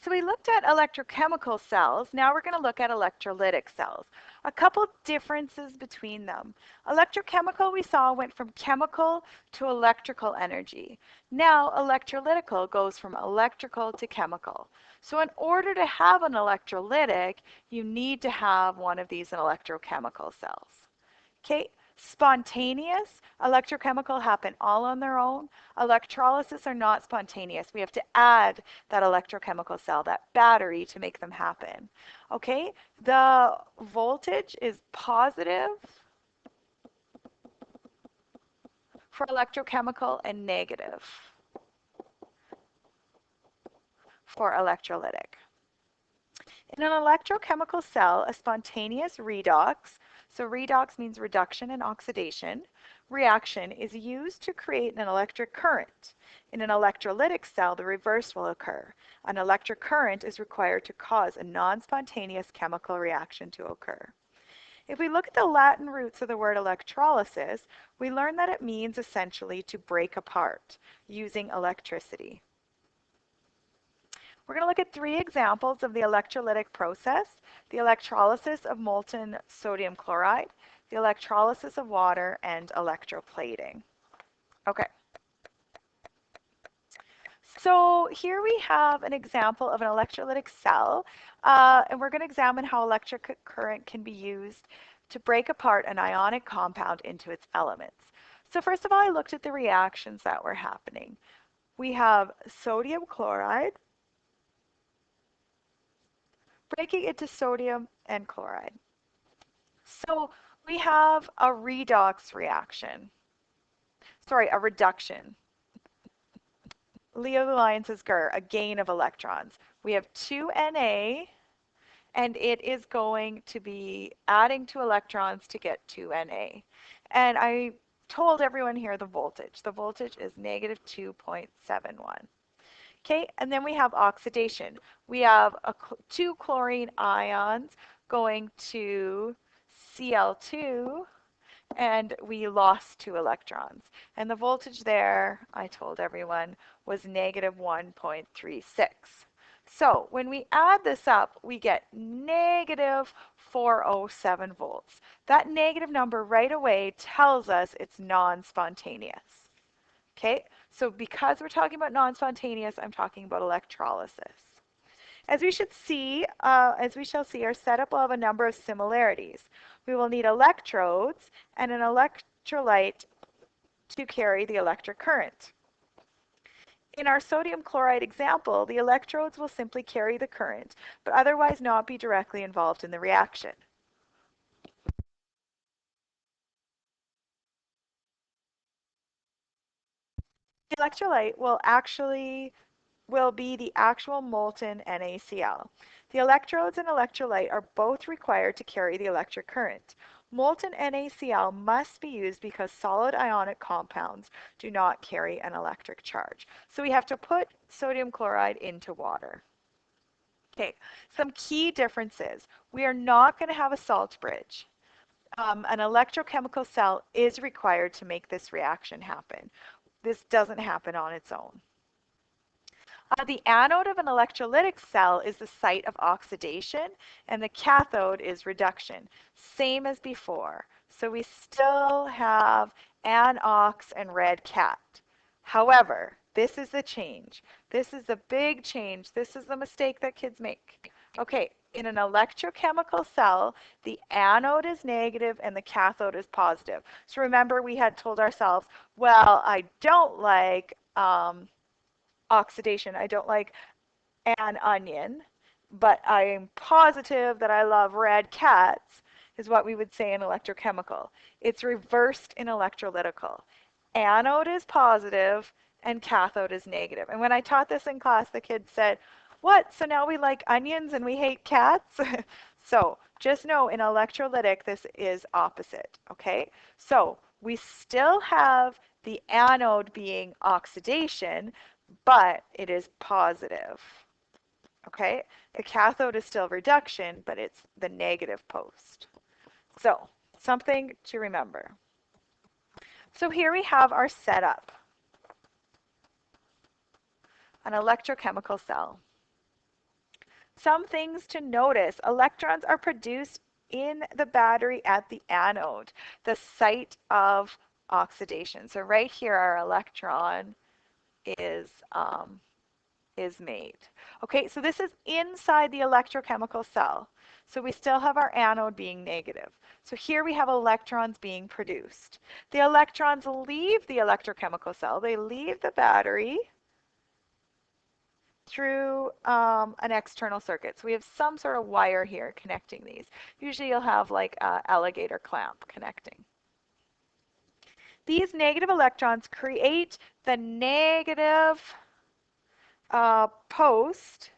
So we looked at electrochemical cells. Now we're going to look at electrolytic cells. A couple differences between them. Electrochemical, we saw, went from chemical to electrical energy. Now electrolytical goes from electrical to chemical. So in order to have an electrolytic, you need to have one of these electrochemical cells. Okay, spontaneous electrochemical happen all on their own. Electrolysis are not spontaneous. We have to add that electrochemical cell, that battery, to make them happen. Okay, the voltage is positive for electrochemical and negative for electrolytic. In an electrochemical cell, a spontaneous redox, so redox means reduction and oxidation, reaction is used to create an electric current. In an electrolytic cell, the reverse will occur. An electric current is required to cause a non-spontaneous chemical reaction to occur. If we look at the Latin roots of the word electrolysis, we learn that it means essentially to break apart using electricity. We're going to look at 3 examples of the electrolytic process: the electrolysis of molten sodium chloride, the electrolysis of water, and electroplating. Okay. So here we have an example of an electrolytic cell, and we're going to examine how electric current can be used to break apart an ionic compound into its elements. So first of all, I looked at the reactions that were happening. We have sodium chloride breaking into sodium and chloride. So we have a redox reaction. Sorry, a reduction. Leo the Lion says Gur, a gain of electrons. We have 2 Na, and it is going to be adding 2 electrons to get 2 Na. And I told everyone here the voltage. The voltage is negative 2.71. Okay, and then we have oxidation. We have 2 chlorine ions going to Cl2, and we lost 2 electrons. And the voltage there, I told everyone, was negative 1.36. So when we add this up, we get negative 407 volts. That negative number right away tells us it's non-spontaneous. Okay, so because we're talking about non-spontaneous, I'm talking about electrolysis. As we shall see, our setup will have a number of similarities. We will need electrodes and an electrolyte to carry the electric current. In our sodium chloride example, the electrodes will simply carry the current, but otherwise not be directly involved in the reaction. The electrolyte will be the actual molten NaCl. The electrodes and electrolyte are both required to carry the electric current. Molten NaCl must be used because solid ionic compounds do not carry an electric charge. So we have to put sodium chloride into water. Okay, some key differences. We are not going to have a salt bridge. An electrochemical cell is required to make this reaction happen. This doesn't happen on its own. The anode of an electrolytic cell is the site of oxidation, and the cathode is reduction. Same as before. So we still have anox and red cat. However, this is the change. This is the big change. This is the mistake that kids make. Okay, in an electrochemical cell, the anode is negative and the cathode is positive. So remember, we had told ourselves, well, I don't like oxidation. I don't like an onion, but I'm positive that I love red cats, is what we would say in electrochemical. It's reversed in electrolytical. Anode is positive and cathode is negative. And when I taught this in class, the kids said, what? So now we like onions and we hate cats? So just know in electrolytic, this is opposite, okay? So we still have the anode being oxidation, but it is positive. Okay, the cathode is still reduction, but it's the negative post. So something to remember. So here we have our setup. An electrochemical cell. Some things to notice. Electrons are produced in the battery at the anode, the site of oxidation. So right here, our electron is is made. Okay, so this is inside the electrochemical cell. So we still have our anode being negative. So here we have electrons being produced. The electrons leave the electrochemical cell. They leave the battery through an external circuit. So we have some sort of wire here connecting these. Usually you'll have like an alligator clamp connecting. These negative electrons create the negative post,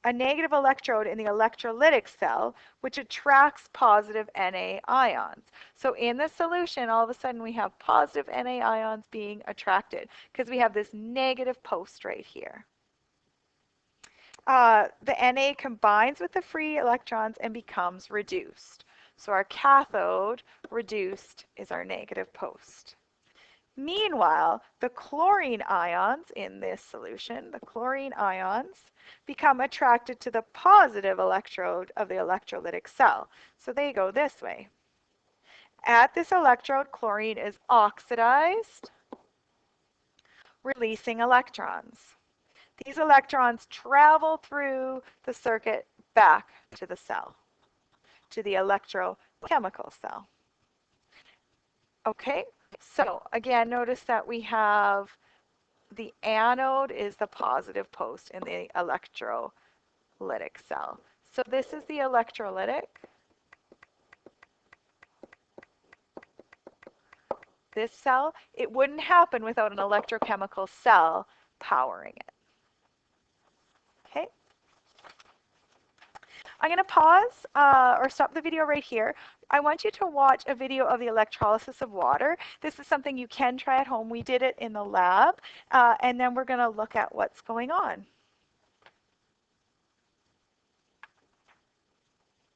a negative electrode in the electrolytic cell, which attracts positive Na ions. So in the solution, all of a sudden we have positive Na ions being attracted because we have this negative post right here. The Na combines with the free electrons and becomes reduced. So our cathode reduced is our negative post. Meanwhile, the chlorine ions in this solution, the chlorine ions, become attracted to the positive electrode of the electrolytic cell. So they go this way. At this electrode, chlorine is oxidized, releasing electrons. These electrons travel through the circuit back to the cell, to the electrochemical cell. Okay, so again, notice that we have the anode is the positive post in the electrolytic cell. So this is the electrolytic. This cell, it wouldn't happen without an electrochemical cell powering it. Okay. I'm going to pause or stop the video right here. I want you to watch a video of the electrolysis of water. This is something you can try at home. We did it in the lab, and then we're going to look at what's going on.